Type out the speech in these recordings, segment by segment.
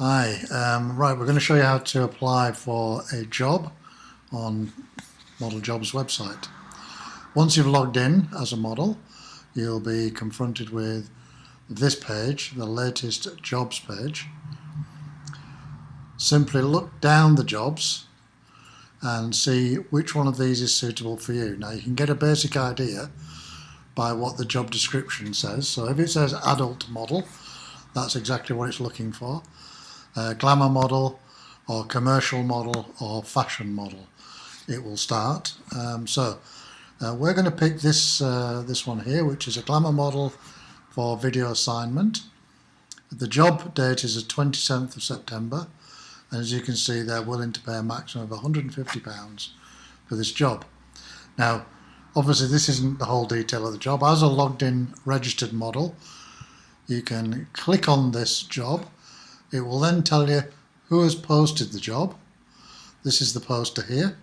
Hi, right, we're going to show you how to apply for a job on Model Jobs website. Once you've logged in as a model, you'll be confronted with this page, the latest jobs page. Simply look down the jobs and see which one of these is suitable for you. Now you can get a basic idea by what the job description says. So if it says adult model, that's exactly what it's looking for. Glamour model or commercial model or fashion model, it will start. We're going to pick this one here, which is a glamour model for video assignment. The job date is the 27th of September, and as you can see, they're willing to pay a maximum of £150 for this job. Now, obviously this isn't the whole detail of the job. As a logged in registered model, you can click on this job. It will then tell you who has posted the job. This is the poster here,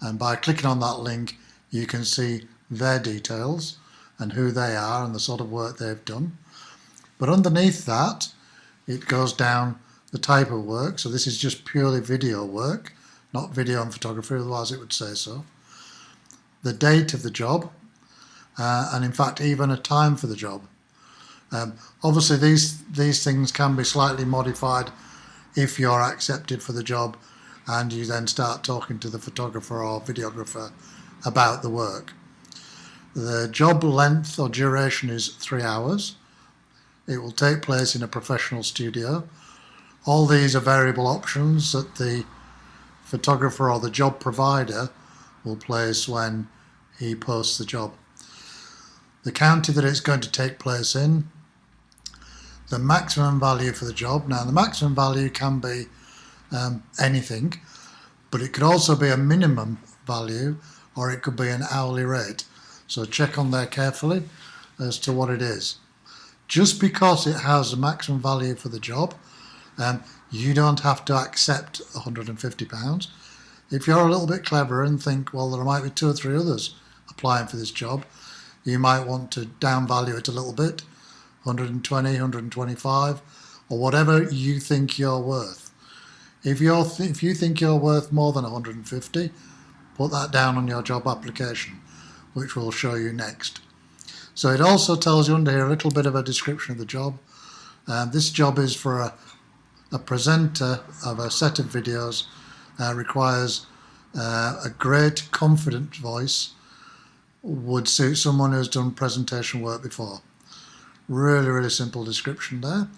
and by clicking on that link you can see their details and who they are and the sort of work they've done. But underneath that it goes down the type of work. So this is just purely video work, not video and photography, otherwise it would say so. The date of the job, and in fact even a time for the job. Obviously these things can be slightly modified if you're accepted for the job and you then start talking to the photographer or videographer about the work. The job length or duration is 3 hours. It will take place in a professional studio. All these are variable options that the photographer or the job provider will place when he posts the job. The county that it's going to take place in, the maximum value for the job. Now the maximum value can be anything, but it could also be a minimum value or it could be an hourly rate. So check on there carefully as to what it is. Just because it has a maximum value for the job, you don't have to accept £150. If you're a little bit clever and think, well, there might be 2 or 3 others applying for this job, you might want to downvalue it a little bit, 120, 125, or whatever you think you're worth. If you think you're worth more than 150, put that down on your job application, which we'll show you next. So it also tells you under here a little bit of a description of the job. This job is for a presenter of a set of videos, requires a great confident voice, would suit someone who's done presentation work before. Really simple description there.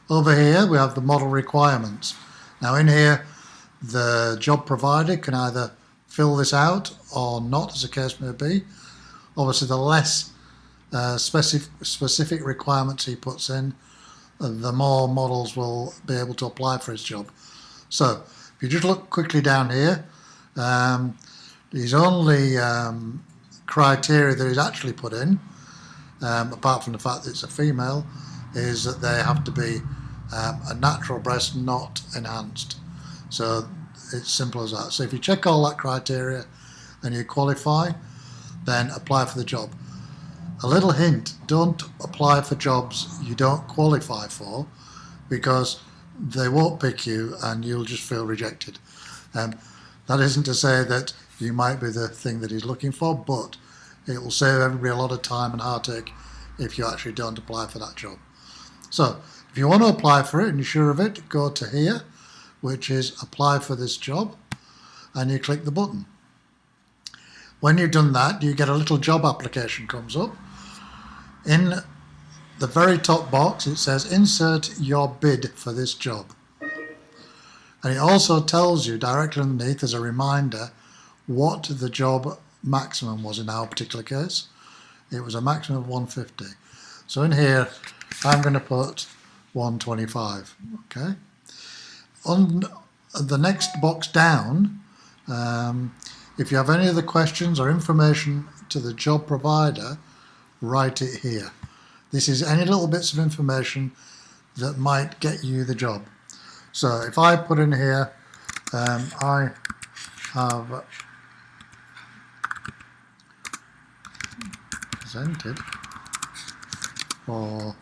Over here we have the model requirements. Now in here the job provider can either fill this out or not, as the case may be. Obviously the less specific requirements he puts in, the more models will be able to apply for his job. So if you just look quickly down here, his only criteria that he's actually put in, apart from the fact that it's a female, is that they have to be a natural breast, not enhanced. So it's simple as that. So if you check all that criteria and you qualify, then apply for the job. A little hint, don't apply for jobs you don't qualify for, because they won't pick you and you'll just feel rejected. That isn't to say that you might be the thing that he's looking for, but it will save everybody a lot of time and heartache if you actually don't apply for that job. So if you want to apply for it and you're sure of it, go to here, which is apply for this job, and you click the button. When you've done that, you get a little job application comes up. In the very top box it says insert your bid for this job, and it also tells you directly underneath as a reminder what the job maximum was. In our particular case it was a maximum of 150, so in here I'm going to put 125. Okay, on the next box down, if you have any other questions or information to the job provider, write it here. This is any little bits of information that might get you the job. So if I put in here, I have presented for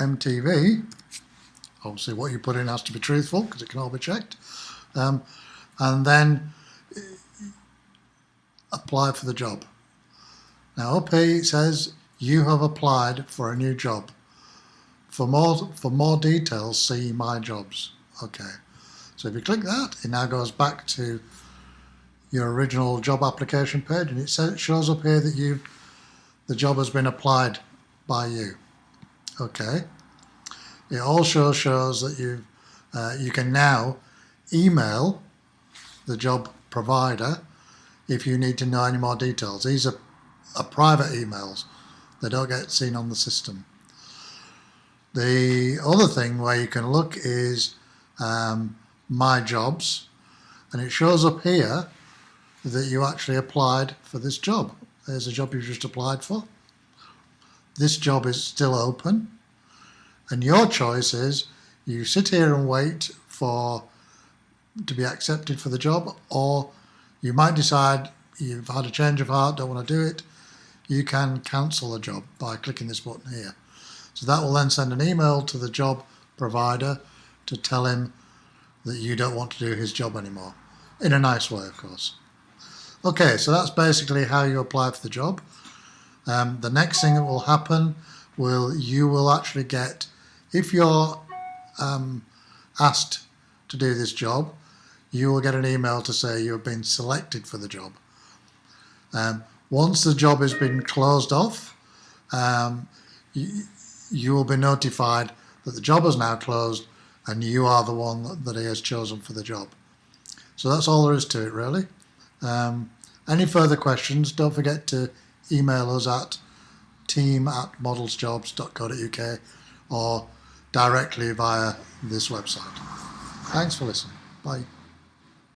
MTV. Obviously what you put in has to be truthful because it can all be checked. And then apply for the job. Now up here it says you have applied for a new job. For more details, see my jobs. Okay, so if you click that, it now goes back to your original job application page, and it shows up here that the job has been applied by you. Okay, it also shows that you can now email the job provider if you need to know any more details. These are private emails. They don't get seen on the system. The other thing where you can look is my jobs, and it shows up here that you actually applied for this job. There's a job you just applied for. This job is still open, and your choice is you sit here and wait to be accepted for the job, or you might decide you've had a change of heart, don't want to do it. You can cancel the job by clicking this button here. So that will then send an email to the job provider to tell him that you don't want to do his job anymore. In a nice way, of course. Okay, so that's basically how you apply for the job. The next thing that will happen, you will actually get, if you're asked to do this job, you will get an email to say you have been selected for the job. Once the job has been closed off, you will be notified that the job is now closed and you are the one that he has chosen for the job. So that's all there is to it, really. Any further questions, don't forget to email us at team@modelsjobs.co.uk or directly via this website. Thanks for listening. Bye.